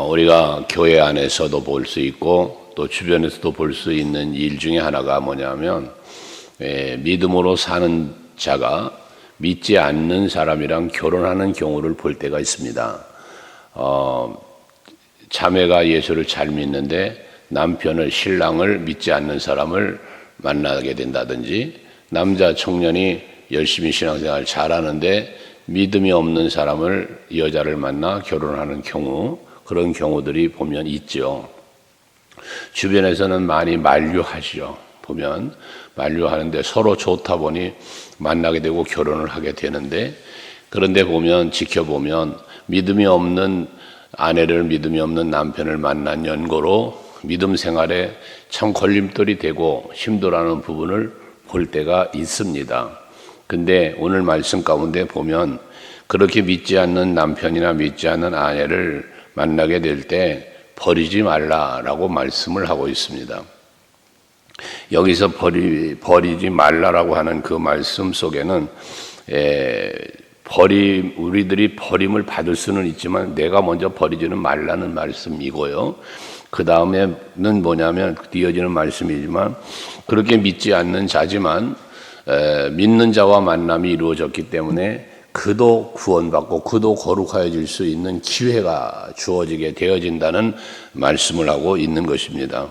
우리가 교회 안에서도 볼 수 있고 또 주변에서도 볼 수 있는 일 중에 하나가 뭐냐면 믿음으로 사는 자가 믿지 않는 사람이랑 결혼하는 경우를 볼 때가 있습니다. 자매가 예수를 잘 믿는데 남편을 신랑을 믿지 않는 사람을 만나게 된다든지, 남자 청년이 열심히 신앙생활 잘하는데 믿음이 없는 사람을 여자를 만나 결혼하는 경우, 그런 경우들이 보면 있죠. 주변에서는 많이 만류하시죠. 보면 만류하는데 서로 좋다 보니 만나게 되고 결혼을 하게 되는데, 그런데 보면 지켜보면 믿음이 없는 아내를 믿음이 없는 남편을 만난 연고로 믿음 생활에 참 걸림돌이 되고 힘들어하는 부분을 볼 때가 있습니다. 근데 오늘 말씀 가운데 보면 그렇게 믿지 않는 남편이나 믿지 않는 아내를 만나게 될 때 버리지 말라라고 말씀을 하고 있습니다. 여기서 버리지 말라라고 하는 그 말씀 속에는 우리들이 버림을 받을 수는 있지만 내가 먼저 버리지는 말라는 말씀이고요. 그 다음에는 뭐냐면 이어지는 말씀이지만, 그렇게 믿지 않는 자지만 믿는 자와 만남이 이루어졌기 때문에 그도 구원받고 그도 거룩하여질 수 있는 기회가 주어지게 되어진다는 말씀을 하고 있는 것입니다.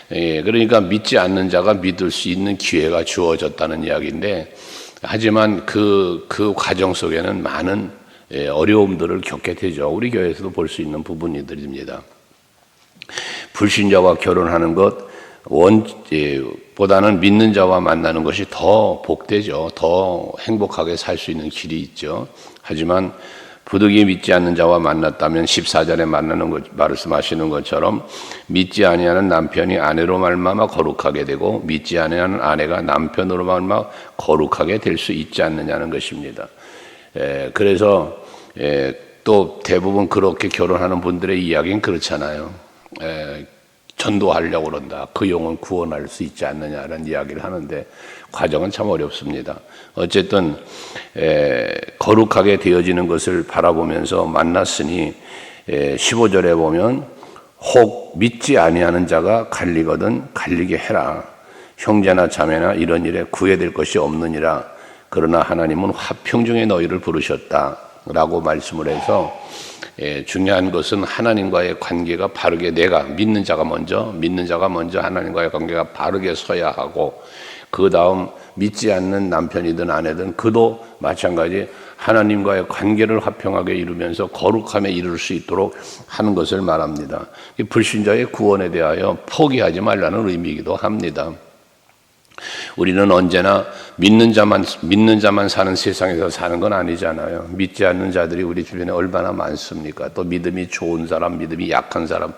그러니까 믿지 않는 자가 믿을 수 있는 기회가 주어졌다는 이야기인데, 하지만 그 과정 속에는 많은 어려움들을 겪게 되죠. 우리 교회에서도 볼 수 있는 부분들입니다. 불신자와 결혼하는 것 보다는 믿는 자와 만나는 것이 더 복되죠. 더 행복하게 살 수 있는 길이 있죠. 하지만 부득이 믿지 않는 자와 만났다면 14절에 말씀하시는 것처럼 믿지 아니하는 남편이 아내로 말미암아 거룩하게 되고 믿지 아니하는 아내가 남편으로 말미암아 거룩하게 될 수 있지 않느냐는 것입니다. 그래서 또 대부분 그렇게 결혼하는 분들의 이야기는 그렇잖아요. 전도하려고 그런다. 그 영혼 구원할 수 있지 않느냐라는 이야기를 하는데 과정은 참 어렵습니다. 어쨌든 거룩하게 되어지는 것을 바라보면서 만났으니 15절에 보면 혹 믿지 아니하는 자가 갈리거든 갈리게 해라. 형제나 자매나 이런 일에 구애될 것이 없느니라. 그러나 하나님은 화평 중에 너희를 부르셨다 라고 말씀을 해서, 중요한 것은 하나님과의 관계가 바르게, 내가 믿는 자가 먼저 하나님과의 관계가 바르게 서야 하고, 그 다음 믿지 않는 남편이든 아내든 그도 마찬가지 하나님과의 관계를 화평하게 이루면서 거룩함에 이룰 수 있도록 하는 것을 말합니다. 불신자의 구원에 대하여 포기하지 말라는 의미이기도 합니다. 우리는 언제나 믿는 자만 사는 세상에서 사는 건 아니잖아요. 믿지 않는 자들이 우리 주변에 얼마나 많습니까? 또 믿음이 좋은 사람, 믿음이 약한 사람,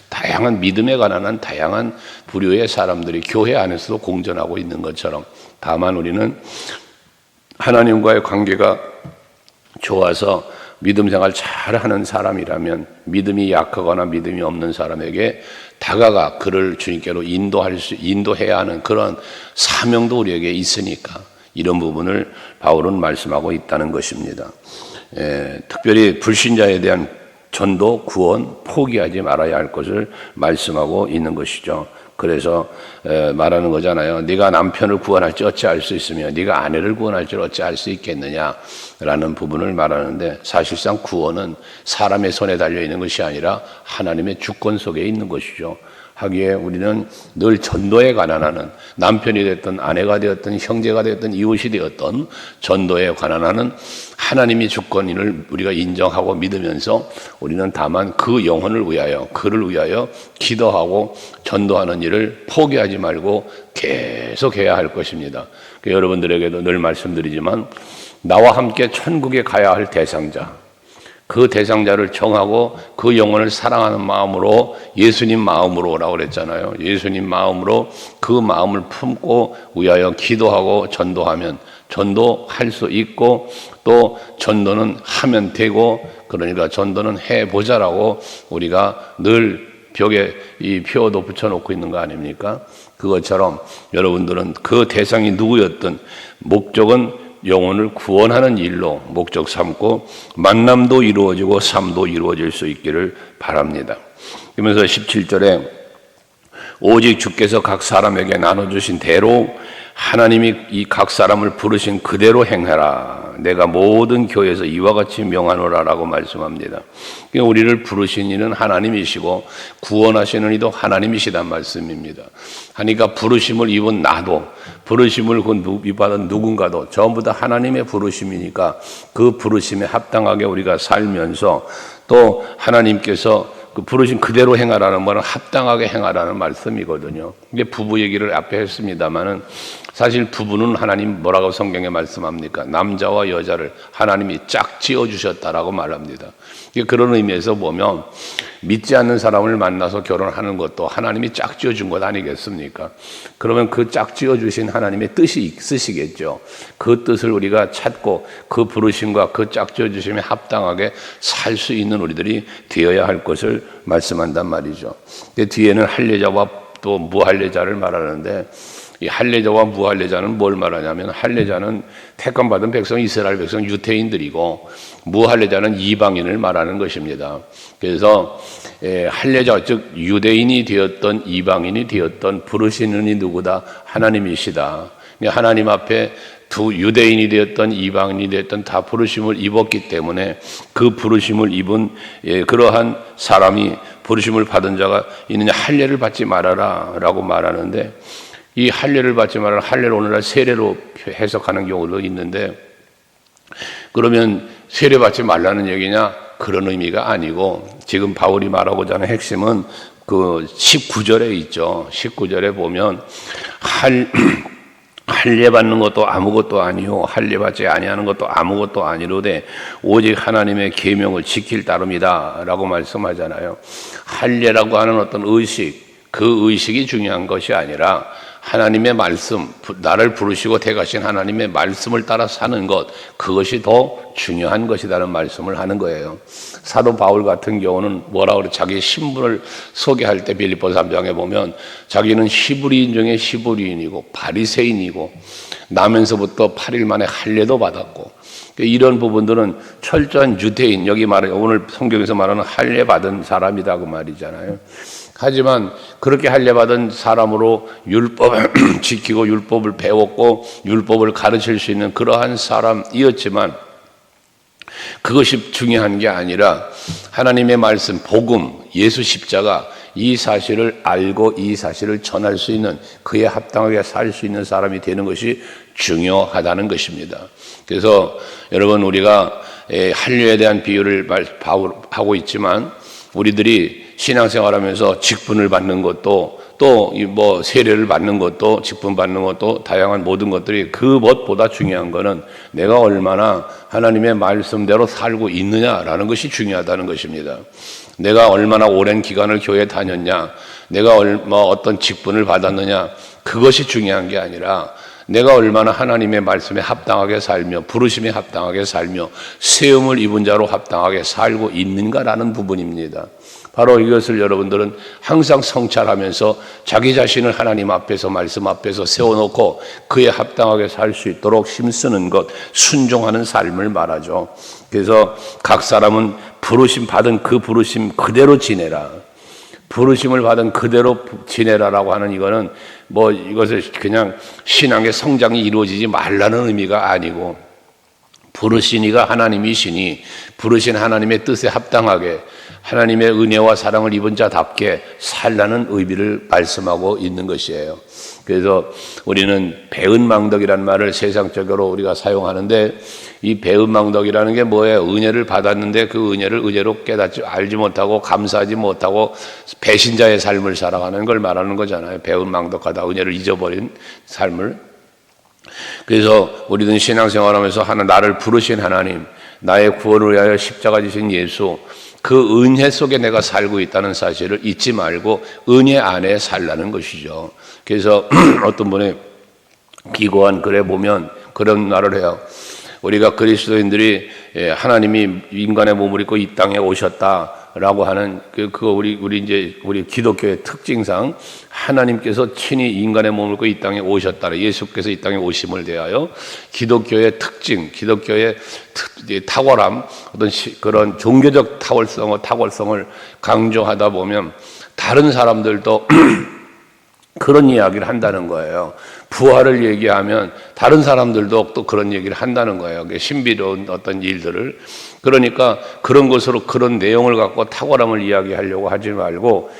다양한 믿음에 관한 다양한 부류의 사람들이 교회 안에서도 공존하고 있는 것처럼, 다만 우리는 하나님과의 관계가 좋아서 믿음 생활 잘하는 사람이라면 믿음이 약하거나 믿음이 없는 사람에게 다가가 그를 주님께로 인도해야 하는 그런 사명도 우리에게 있으니까 이런 부분을 바울은 말씀하고 있다는 것입니다. 특별히 불신자에 대한 전도, 구원, 포기하지 말아야 할 것을 말씀하고 있는 것이죠. 그래서 말하는 거잖아요. 네가 남편을 구원할지 어찌할 수 있으며 네가 아내를 구원할지 어찌할 수 있겠느냐라는 부분을 말하는데, 사실상 구원은 사람의 손에 달려있는 것이 아니라 하나님의 주권 속에 있는 것이죠. 하기에 우리는 늘 전도에 관한하는, 남편이 됐든 아내가 되었든 형제가 되었든 이웃이 되었든 전도에 관한하는 하나님이 주권인을 우리가 인정하고 믿으면서 우리는 다만 그 영혼을 위하여, 그를 위하여 기도하고 전도하는 일을 포기하지 말고 계속해야 할 것입니다. 여러분들에게도 늘 말씀드리지만, 나와 함께 천국에 가야 할 대상자, 그 대상자를 정하고 그 영혼을 사랑하는 마음으로, 예수님 마음으로 오라고 그랬잖아요. 예수님 마음으로 그 마음을 품고 위하여 기도하고 전도하면 전도할 수 있고, 또 전도는 하면 되고, 그러니까 전도는 해보자라고 우리가 늘 벽에 이 표어도 붙여놓고 있는 거 아닙니까? 그것처럼 여러분들은 그 대상이 누구였든 목적은 영혼을 구원하는 일로 목적 삼고 만남도 이루어지고 삶도 이루어질 수 있기를 바랍니다. 그러면서 17절에 오직 주께서 각 사람에게 나눠주신 대로 하나님이 이 각 사람을 부르신 그대로 행하라. 내가 모든 교회에서 이와 같이 명하노라 라고 말씀합니다. 그러니까 우리를 부르신 이는 하나님이시고 구원하시는 이도 하나님이시단 말씀입니다. 하니까 부르심을 입은 나도, 부르심을 받은 누군가도 전부 다 하나님의 부르심이니까 그 부르심에 합당하게 우리가 살면서 또 하나님께서 그 부르신 그대로 행하라는 말은 합당하게 행하라는 말씀이거든요. 이게 부부 얘기를 앞에 했습니다만은 사실 부부는 하나님 뭐라고 성경에 말씀합니까? 남자와 여자를 하나님이 짝 지어 주셨다라고 말합니다. 그런 의미에서 보면 믿지 않는 사람을 만나서 결혼하는 것도 하나님이 짝 지어 준 것 아니겠습니까? 그러면 그 짝 지어 주신 하나님의 뜻이 있으시겠죠. 그 뜻을 우리가 찾고 그 부르심과 그 짝 지어 주심에 합당하게 살 수 있는 우리들이 되어야 할 것을 말씀한단 말이죠. 뒤에는 할례자와 또 무할례자를 말하는데 이 할례자와 무할례자는 뭘 말하냐면 할례자는 택함받은 백성 이스라엘 백성 유대인들이고 무할례자는 이방인을 말하는 것입니다. 그래서 할례자 즉 유대인이 되었던 이방인이 되었던 부르시는 이 누구다? 하나님이시다. 하나님 앞에 두 유대인이 되었던 이방인이 되었던 다 부르심을 입었기 때문에 그 부르심을 입은 그러한 사람이 부르심을 받은 자가 있느냐 할례를 받지 말아라 라고 말하는데 이 할례를 받지 말아라 할례를 오늘날 세례로 해석하는 경우도 있는데 그러면 세례 받지 말라는 얘기냐? 그런 의미가 아니고 지금 바울이 말하고자 하는 핵심은 그 19절에 있죠. 19절에 보면 할례 받는 것도 아무것도 아니요 할례 받지 아니하는 것도 아무것도 아니로되 오직 하나님의 계명을 지킬 따름이다라고 말씀하잖아요. 할례라고 하는 어떤 의식, 그 의식이 중요한 것이 아니라 하나님의 말씀, 나를 부르시고 택하신 하나님의 말씀을 따라 사는 것, 그것이 더 중요한 것이라는 말씀을 하는 거예요. 사도 바울 같은 경우는 뭐라고 그래? 자기 신분을 소개할 때 빌립보서 3장에 보면 자기는 히브리인 중에 히브리인이고 바리새인이고 나면서부터 8일 만에 할례도 받았고 이런 부분들은 철저한 유대인, 여기 말하는 오늘 성경에서 말하는 할례 받은 사람이다 그 말이잖아요. 하지만 그렇게 할례받은 사람으로 율법을 지키고 율법을 배웠고 율법을 가르칠 수 있는 그러한 사람이었지만 그것이 중요한 게 아니라 하나님의 말씀, 복음, 예수 십자가 이 사실을 알고 이 사실을 전할 수 있는 그에 합당하게 살 수 있는 사람이 되는 것이 중요하다는 것입니다. 그래서 여러분 우리가 할례에 대한 비유를 하고 있지만 우리들이 신앙생활하면서 직분을 받는 것도 또 뭐 세례를 받는 것도 직분 받는 것도 다양한 모든 것들이 그것보다 중요한 것은 내가 얼마나 하나님의 말씀대로 살고 있느냐라는 것이 중요하다는 것입니다. 내가 얼마나 오랜 기간을 교회에 다녔냐, 내가 어떤 직분을 받았느냐, 그것이 중요한 게 아니라 내가 얼마나 하나님의 말씀에 합당하게 살며 부르심에 합당하게 살며 세움을 입은 자로 합당하게 살고 있는가라는 부분입니다. 바로 이것을 여러분들은 항상 성찰하면서 자기 자신을 하나님 앞에서 말씀 앞에서 세워놓고 그에 합당하게 살 수 있도록 힘쓰는 것, 순종하는 삶을 말하죠. 그래서 각 사람은 부르심 받은 그 부르심 그대로 지내라. 부르심을 받은 그대로 지내라라고 하는 이거는 뭐 이것을 그냥 신앙의 성장이 이루어지지 말라는 의미가 아니고 부르신 이가 하나님이시니 부르신 하나님의 뜻에 합당하게 하나님의 은혜와 사랑을 입은 자답게 살라는 의미를 말씀하고 있는 것이에요. 그래서 우리는 배은망덕이라는 말을 세상적으로 우리가 사용하는데 이 배은망덕이라는 게 뭐예요? 은혜를 받았는데 그 은혜를 은혜로 깨닫지 알지 못하고 감사하지 못하고 배신자의 삶을 살아가는 걸 말하는 거잖아요. 배은망덕하다, 은혜를 잊어버린 삶을. 그래서 우리는 신앙생활하면서 나를 부르신 하나님, 나의 구원을 위하여 십자가 지신 예수, 그 은혜 속에 내가 살고 있다는 사실을 잊지 말고 은혜 안에 살라는 것이죠. 그래서 어떤 분의 기고한 글에 보면 그런 말을 해요. 우리가 그리스도인들이 하나님이 인간의 몸을 입고 이 땅에 오셨다. 라고 하는 우리 기독교의 특징상 하나님께서 친히 인간의 몸을 입고 이 땅에 오셨다. 예수께서 이 땅에 오심을 대하여 기독교의 특징, 기독교의 탁월함, 어떤 그런 종교적 탁월성을 강조하다 보면 다른 사람들도 그런 이야기를 한다는 거예요. 부활을 얘기하면 다른 사람들도 또 그런 얘기를 한다는 거예요. 신비로운 어떤 일들을. 그러니까 그런 것으로 그런 내용을 갖고 탁월함을 이야기하려고 하지 말고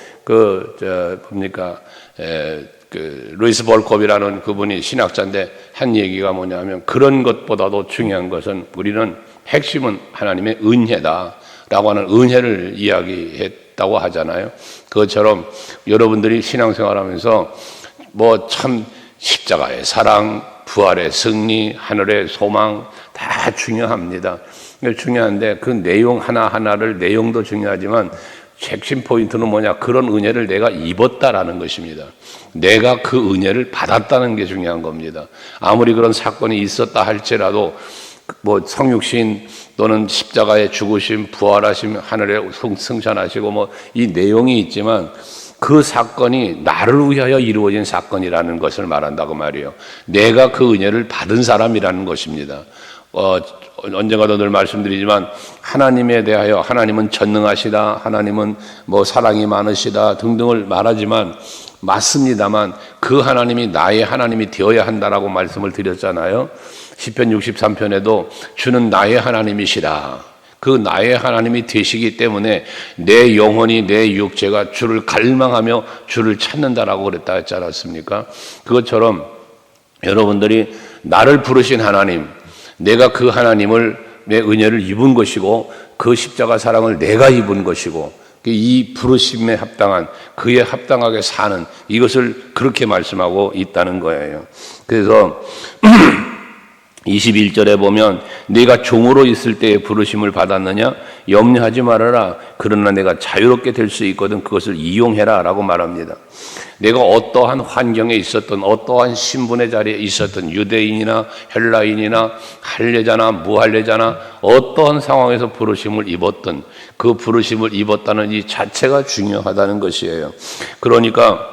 루이스 볼컵이라는 그분이 신학자인데 한 얘기가 뭐냐면 그런 것보다도 중요한 것은 우리는 핵심은 하나님의 은혜다라고 하는 은혜를 이야기했다고 하잖아요. 그것처럼 여러분들이 신앙생활하면서 뭐 참 십자가의 사랑, 부활의 승리, 하늘의 소망 다 중요합니다. 중요한데 그 내용 하나하나를 내용도 중요하지만 핵심 포인트는 뭐냐? 그런 은혜를 내가 입었다라는 것입니다. 내가 그 은혜를 받았다는 게 중요한 겁니다. 아무리 그런 사건이 있었다 할지라도 뭐 성육신 또는 십자가의 죽으심, 부활하심, 하늘에 승천하시고 뭐 이 내용이 있지만 그 사건이 나를 위하여 이루어진 사건이라는 것을 말한다고 말이에요. 내가 그 은혜를 받은 사람이라는 것입니다. 언젠가도 늘 말씀드리지만 하나님에 대하여 하나님은 전능하시다, 하나님은 뭐 사랑이 많으시다 등등을 말하지만 맞습니다만 그 하나님이 나의 하나님이 되어야 한다라고 말씀을 드렸잖아요. 시편 63편에도 주는 나의 하나님이시라. 그 나의 하나님이 되시기 때문에 내 영혼이 내 육체가 주를 갈망하며 주를 찾는다라고 그랬다 했지 않았습니까? 그것처럼 여러분들이 나를 부르신 하나님, 내가 그 하나님을 내 은혜를 입은 것이고 그 십자가 사랑을 내가 입은 것이고 이 부르심에 합당한 그에 합당하게 사는 이것을 그렇게 말씀하고 있다는 거예요. 그래서 21절에 보면 내가 종으로 있을 때에 부르심을 받았느냐? 염려하지 말아라. 그러나 내가 자유롭게 될 수 있거든 그것을 이용해라 라고 말합니다. 내가 어떠한 환경에 있었던 어떠한 신분의 자리에 있었던 유대인이나 헬라인이나 할례자나 무할례자나 어떠한 상황에서 부르심을 입었던 그 부르심을 입었다는 이 자체가 중요하다는 것이에요. 그러니까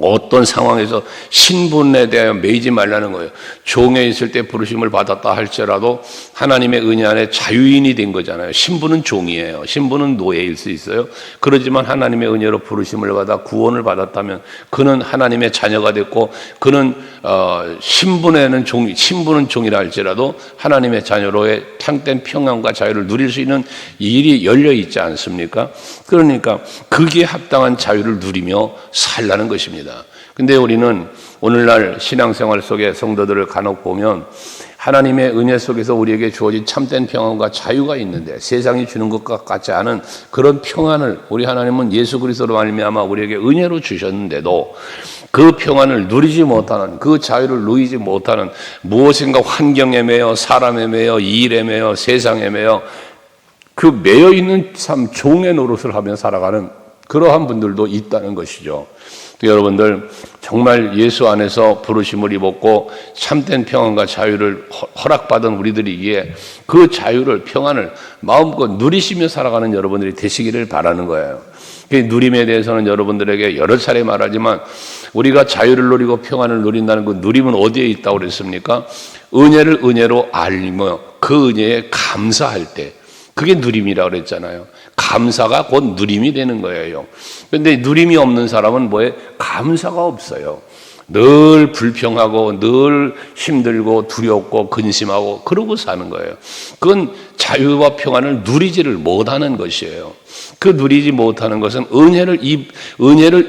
어떤 상황에서 신분에 대하여 매이지 말라는 거예요. 종에 있을 때 부르심을 받았다 할지라도 하나님의 은혜 안에 자유인이 된 거잖아요. 신분은 종이에요. 신분은 노예일 수 있어요. 그렇지만 하나님의 은혜로 부르심을 받아 구원을 받았다면 그는 하나님의 자녀가 됐고 그는 신분은 종이라 할지라도 하나님의 자녀로의 참된 평안과 자유를 누릴 수 있는 일이 열려 있지 않습니까? 그러니까 거기에 합당한 자유를 누리며 살라는 것입니다. 근데 우리는 오늘날 신앙생활 속에 성도들을 간혹 보면 하나님의 은혜 속에서 우리에게 주어진 참된 평안과 자유가 있는데 세상이 주는 것과 같지 않은 그런 평안을 우리 하나님은 예수 그리스도로 말미암아 우리에게 은혜로 주셨는데도 그 평안을 누리지 못하는 그 자유를 누리지 못하는 무엇인가 환경에 매여 사람에 매여 일에 매여 세상에 매여 그 매여 있는 참 종의 노릇을 하며 살아가는 그러한 분들도 있다는 것이죠. 여러분들 정말 예수 안에서 부르심을 입었고 참된 평안과 자유를 허락받은 우리들이기에 그 자유를 평안을 마음껏 누리시며 살아가는 여러분들이 되시기를 바라는 거예요. 그 누림에 대해서는 여러분들에게 여러 차례 말하지만 우리가 자유를 누리고 평안을 누린다는 그 누림은 어디에 있다고 그랬습니까? 은혜를 은혜로 알며 그 은혜에 감사할 때 그게 누림이라고 그랬잖아요. 감사가 곧 누림이 되는 거예요. 그런데 누림이 없는 사람은 뭐에 감사가 없어요. 늘 불평하고 늘 힘들고 두렵고 근심하고 그러고 사는 거예요. 그건 자유와 평안을 누리지를 못하는 것이에요. 그 누리지 못하는 것은 은혜를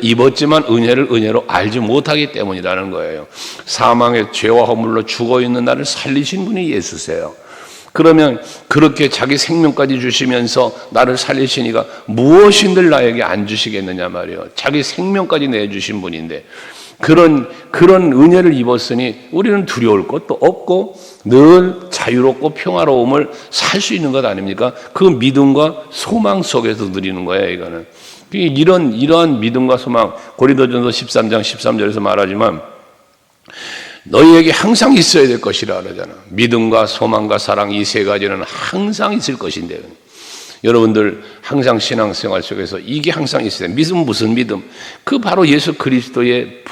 입었지만 은혜를 은혜로 알지 못하기 때문이라는 거예요. 사망의 죄와 허물로 죽어 있는 나를 살리신 분이 예수세요. 그러면 그렇게 자기 생명까지 주시면서 나를 살리시니까 무엇인들 나에게 안 주시겠느냐 말이에요. 자기 생명까지 내주신 분인데 그런 은혜를 입었으니 우리는 두려울 것도 없고 늘 자유롭고 평화로움을 살 수 있는 것 아닙니까? 그 믿음과 소망 속에서 누리는 거예요. 이거는 이러한 믿음과 소망 고린도전서 13장 13절에서 말하지만 너희에게 항상 있어야 될 것이라 그러잖아. 믿음과 소망과 사랑 이 세 가지는 항상 있을 것인데 여러분들 항상 신앙생활 속에서 이게 항상 있어요. 믿음 무슨 믿음? 그 바로 예수 그리스도의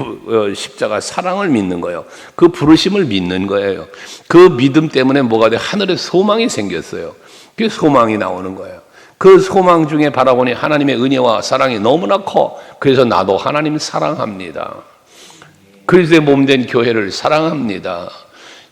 십자가 사랑을 믿는 거예요. 그 부르심을 믿는 거예요. 그 믿음 때문에 뭐가 돼? 하늘에 소망이 생겼어요. 그 소망이 나오는 거예요. 그 소망 중에 바라보니 하나님의 은혜와 사랑이 너무나 커. 그래서 나도 하나님 사랑합니다. 그리스도의 몸된 교회를 사랑합니다.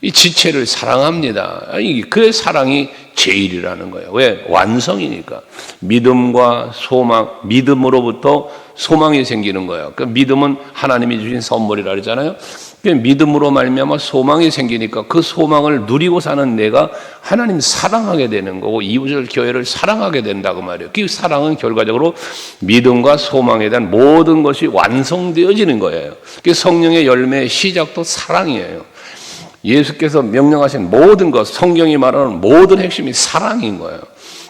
이 지체를 사랑합니다. 그 사랑이 제일이라는 거예요. 왜? 완성이니까. 믿음과 소망, 믿음으로부터 소망이 생기는 거예요. 그 믿음은 하나님이 주신 선물이라 그러잖아요. 믿음으로 말미암아 소망이 생기니까 그 소망을 누리고 사는 내가 하나님 사랑하게 되는 거고 이웃을 교회를 사랑하게 된다고 말이에요. 그 사랑은 결과적으로 믿음과 소망에 대한 모든 것이 완성되어지는 거예요. 그 성령의 열매의 시작도 사랑이에요. 예수께서 명령하신 모든 것, 성경이 말하는 모든 핵심이 사랑인 거예요.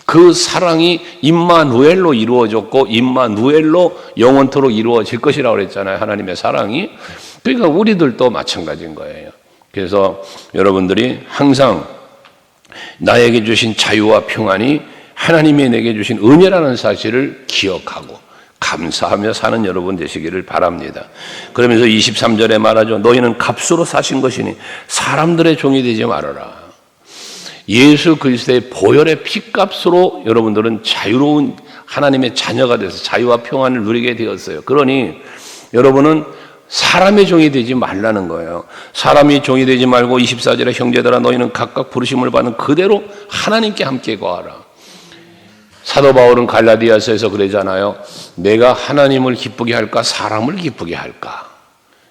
그 사랑이 임마누엘로 이루어졌고 임마누엘로 영원토록 이루어질 것이라고 그랬잖아요. 하나님의 사랑이. 그러니까 우리들도 마찬가지인 거예요. 그래서 여러분들이 항상 나에게 주신 자유와 평안이 하나님이 내게 주신 은혜라는 사실을 기억하고 감사하며 사는 여러분 되시기를 바랍니다. 그러면서 23절에 말하죠. 너희는 값으로 사신 것이니 사람들의 종이 되지 말아라. 예수 그리스도의 보혈의 피값으로 여러분들은 자유로운 하나님의 자녀가 돼서 자유와 평안을 누리게 되었어요. 그러니 여러분은 사람의 종이 되지 말라는 거예요. 사람이 종이 되지 말고 24절에 형제들아 너희는 각각 부르심을 받는 그대로 하나님께 함께 거하라. 사도 바울은 갈라디아서에서 그러잖아요. 내가 하나님을 기쁘게 할까 사람을 기쁘게 할까.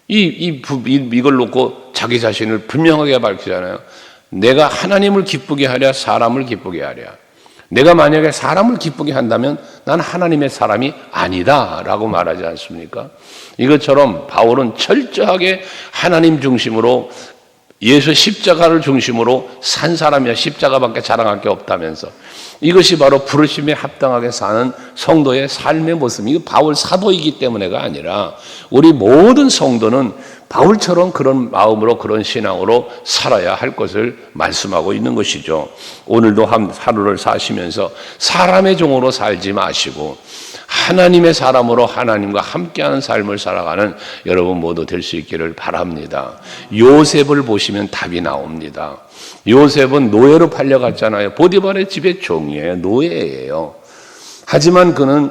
이걸 놓고 자기 자신을 분명하게 밝히잖아요. 내가 하나님을 기쁘게 하랴 사람을 기쁘게 하랴. 내가 만약에 사람을 기쁘게 한다면 난 하나님의 사람이 아니다 라고 말하지 않습니까? 이것처럼 바울은 철저하게 하나님 중심으로 예수 십자가를 중심으로 산 사람이야. 십자가밖에 자랑할 게 없다면서. 이것이 바로 부르심에 합당하게 사는 성도의 삶의 모습. 이거 바울 사도이기 때문에가 아니라 우리 모든 성도는 바울처럼 그런 마음으로 그런 신앙으로 살아야 할 것을 말씀하고 있는 것이죠. 오늘도 하루를 사시면서 사람의 종으로 살지 마시고 하나님의 사람으로 하나님과 함께하는 삶을 살아가는 여러분 모두 될 수 있기를 바랍니다. 요셉을 보시면 답이 나옵니다. 요셉은 노예로 팔려갔잖아요. 보디발의 집의 종이에요. 노예예요. 하지만 그는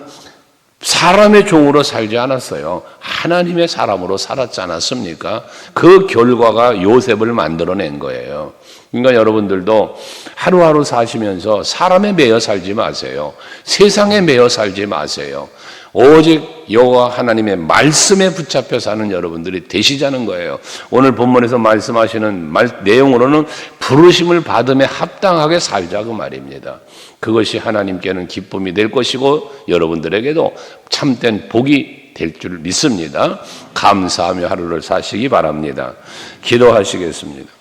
사람의 종으로 살지 않았어요. 하나님의 사람으로 살았지 않았습니까? 그 결과가 요셉을 만들어낸 거예요. 그러니까 여러분들도 하루하루 사시면서 사람에 매여 살지 마세요. 세상에 매여 살지 마세요. 오직 여호와 하나님의 말씀에 붙잡혀 사는 여러분들이 되시자는 거예요. 오늘 본문에서 말씀하시는 내용으로는 부르심을 받음에 합당하게 살자고 말입니다. 그것이 하나님께는 기쁨이 될 것이고 여러분들에게도 참된 복이 될 줄 믿습니다. 감사하며 하루를 사시기 바랍니다. 기도하시겠습니다.